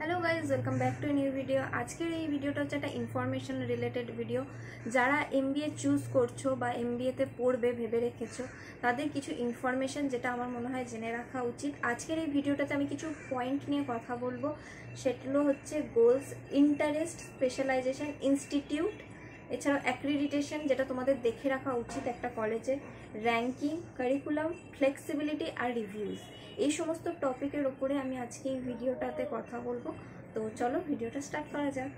Hello guys, welcome back to new video. আজকের এই ভিডিওটা হচ্ছে একটা ইনফরমেশন রিলেটেড ভিডিও। যারা এমবিএ চুজ করছো বা এমবিএতে পড়বে ভেবে রেখেছো, তাদের কিছু ইনফরমেশন যেটা আমার মনে হয় জেনে রাখা উচিত। আজকের এই ভিডিওটাতে আমি কিছু পয়েন্ট নিয়ে কথা বলবো। সেগুলো হচ্ছে গোলস, ইন্টারেস্ট, স্পেশালাইজেশন, ইনস্টিটিউট, এছাড়াও অ্যাক্রিডিটেশন যেটা তোমাদের দেখে রাখা উচিত একটা কলেজে, র্যাঙ্কিং, কারিকুলাম, ফ্লেক্সিবিলিটি আর রিভিউজ। এই সমস্ত টপিকের ওপরে আমি আজকে এই ভিডিওটাতে কথা বলবো। তো চলো ভিডিওটা স্টার্ট করা যাক।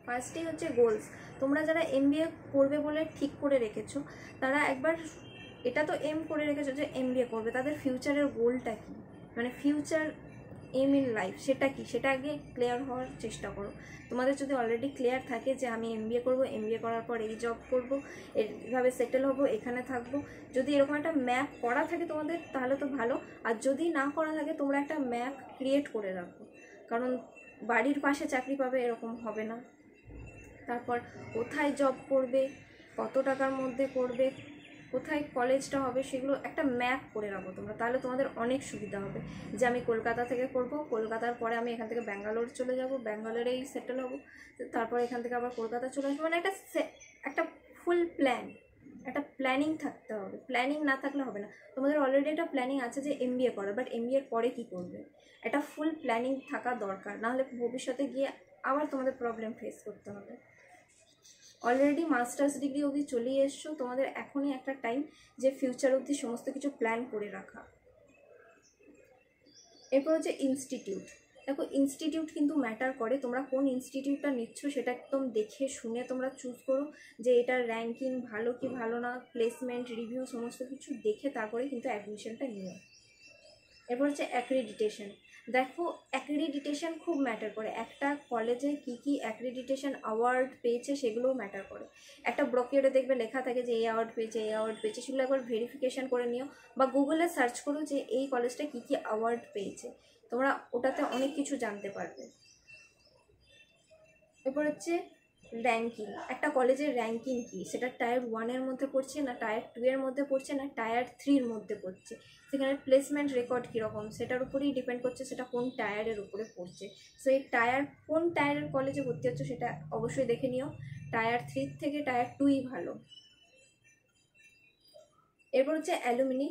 ফার্স্টেই হচ্ছে গোলস। তোমরা যারা এমবিএ করবে বলে ঠিক করে রেখেছো, তারা একবার এটা তো এম করে রেখেছো যে এমবিএ করবে, তাদের ফিউচারের গোলটা কি, মানে ফিউচার এম ইন লাইফ সেটা কি, সেটা আগে ক্লিয়ার হওয়ার চেষ্টা করো। তোমাদের যদি অলরেডি ক্লিয়ার থাকে যে আমি এমবিএ করবো, এমবিএ করার পর এই জব করবো, এইভাবে সেটেল হবো, এখানে থাকবো, যদি এরকম একটা ম্যাপ করা থাকে তোমাদের তাহলে তো ভালো। আর যদি না করা থাকে তোমরা একটা ম্যাপ ক্রিয়েট করে রাখো, কারণ বাড়ির পাশে চাকরি পাবে এরকম হবে না। তারপর কোথায় জব করবে, কত টাকার মধ্যে করবে, কোথায় কলেজটা হবে, সেগুলো একটা ম্যাপ করে রাখো তোমরা, তাহলে তোমাদের অনেক সুবিধা হবে। যে আমি কলকাতা থেকে করব, কলকাতার পরে আমি এখান থেকে ব্যাঙ্গালোর চলে যাব, ব্যাঙ্গালোরেই সেটেল হব, তারপর এখান থেকে আবার কলকাতা চলে আসবো, মানে একটা ফুল প্ল্যান, একটা প্ল্যানিং থাকতে হবে। প্ল্যানিং না থাকলে হবে না। তোমাদের অলরেডি একটা প্ল্যানিং আছে যে এমবিএ করার, বাট এমবিএর পরে কী করবে, একটা ফুল প্ল্যানিং থাকা দরকার, নাহলে ভবিষ্যতে গিয়ে আবার তোমাদের প্রবলেম ফেস করতে হবে। অলরেডি মাস্টার্স ডিগ্রি অবধি চলে এসছো, তোমাদের এখনই একটা টাইম যে ফিউচার অবধি সমস্ত কিছু প্ল্যান করে রাখা। এরপর হচ্ছে ইনস্টিটিউট। দেখো, ইনস্টিটিউট কিন্তু ম্যাটার করে। তোমরা কোন ইনস্টিটিউটটা নিচ্ছ সেটা একদম দেখে শুনে তোমরা চুজ করো, যে এটার র্যাঙ্কিং ভালো কি ভালো না, প্লেসমেন্ট, রিভিউ সমস্ত কিছু দেখে তারপরে কিন্তু অ্যাডমিশনটা নিও। এরপর হচ্ছে অ্যাক্রিডিটেশন। দেখো, অ্যাক্রিডিটেশন খুব ম্যাটার করে। একটা কলেজে কী কী অ্যাক্রিডিটেশন অ্যাওয়ার্ড পেয়েছে সেগুলোও ম্যাটার করে। একটা ব্রোকিওরে দেখবে লেখা থাকে যে এই অ্যাওয়ার্ড পেয়েছে, এই অ্যাওয়ার্ড পেয়েছে, সেগুলো একবার ভেরিফিকেশান করে নিও, বা গুগলে সার্চ করো যে এই কলেজটা কী কী অ্যাওয়ার্ড পেয়েছে, তোমরা ওটাতে অনেক কিছু জানতে পারবে। এরপর হচ্ছে র্যাঙ্কিং। একটা কলেজের র্যাঙ্কিং কী, সেটা টায়ার 1-এর মধ্যে পড়ছে না টায়ার 2-এর মধ্যে পড়ছে না টায়ার 3-এর মধ্যে পড়ছে, সেখানে প্লেসমেন্ট রেকর্ড কীরকম সেটার উপরেই ডিপেন্ড করছে সেটা কোন টায়ারের উপরে পড়ছে। সো এই কোন টায়ারের কলেজে ভর্তি হচ্ছে সেটা অবশ্যই দেখে নিও। টায়ার 3 থেকে টায়ার 2ই ভালো। এরপর হচ্ছে অ্যালুমিনি।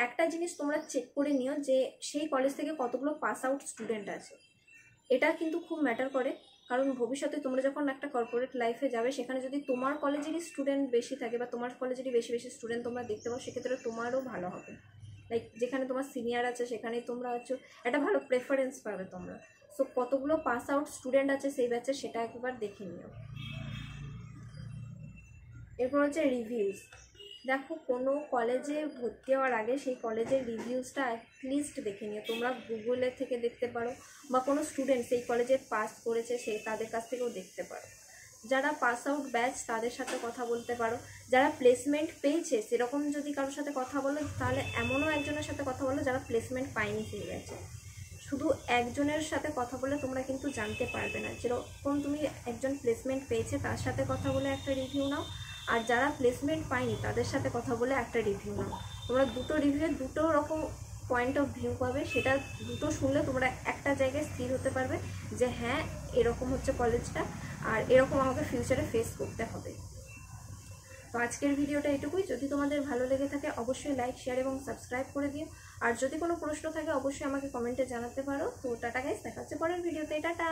একটা জিনিস তোমরা চেক করে নিও যে সেই কলেজ থেকে কতগুলো পাস আউট স্টুডেন্ট আছে, এটা কিন্তু খুব ম্যাটার করে। কারণ ভবিষ্যতে তোমরা যখন একটা কর্পোরেট লাইফে যাবে, সেখানে যদি তোমার কলেজেরই স্টুডেন্ট বেশি থাকে বা তোমার কলেজেরই বেশি বেশি স্টুডেন্ট তোমরা দেখতে পাও, সেক্ষেত্রে তোমারও ভালো হবে। লাইক যেখানে তোমার সিনিয়র আছে সেখানেই তোমরা আছো, একটা ভালো প্রেফারেন্স পাবে তোমরা। সো কতগুলো পাস আউট স্টুডেন্ট আছে সেই ব্যাচে সেটা একবার দেখে নিও। এরপর হচ্ছে রিভিউজ। দেখো, কোনো কলেজে ভর্তি হওয়ার আগে সেই কলেজের রিভিউজটা অ্যাটলিস্ট দেখে নিও। তোমরা গুগলে থেকে দেখতে পারো, বা কোনো স্টুডেন্ট সেই কলেজে পাস করেছে তাদের কাছ থেকেও দেখতে পারো। যারা পাস আউট ব্যাচ তাদের সাথে কথা বলতে পারো। যারা প্লেসমেন্ট পেয়েছে সেরকম যদি কারোর সাথে কথা বলো, তাহলে এমনও একজনের সাথে কথা বলো যারা প্লেসমেন্ট পায়নি সেই ব্যাচে। শুধু একজনের সাথে কথা বলে তোমরা কিন্তু জানতে পারবে না। যেরকম তুমি একজন প্লেসমেন্ট পেয়েছে তার সাথে কথা বলে একটা রিভিউ নাও, আর যারা প্লেসমেন্ট পায়নি তাদের সাথে কথা বলে একটা রিভিউ নাও। তোমরা দুটো রিভিউয়ের দুটো রকম পয়েন্ট অফ ভিউ পাবে। সেটা দুটো শুনলে তোমরা একটা জায়গায় স্থির হতে পারবে যে হ্যাঁ, এরকম হচ্ছে কলেজটা, আর এরকম আমাকে ফিউচারে ফেস করতে হবে। তো আজকের ভিডিওটা এটুকুই। যদি তোমাদের ভালো লেগে থাকে অবশ্যই লাইক, শেয়ার এবং সাবস্ক্রাইব করে দিও। আর যদি কোনো প্রশ্ন থাকে অবশ্যই আমাকে কমেন্টে জানাতে পারো। তো টাটা গাইস, দেখা হচ্ছে পরের ভিডিওতে। টাটা।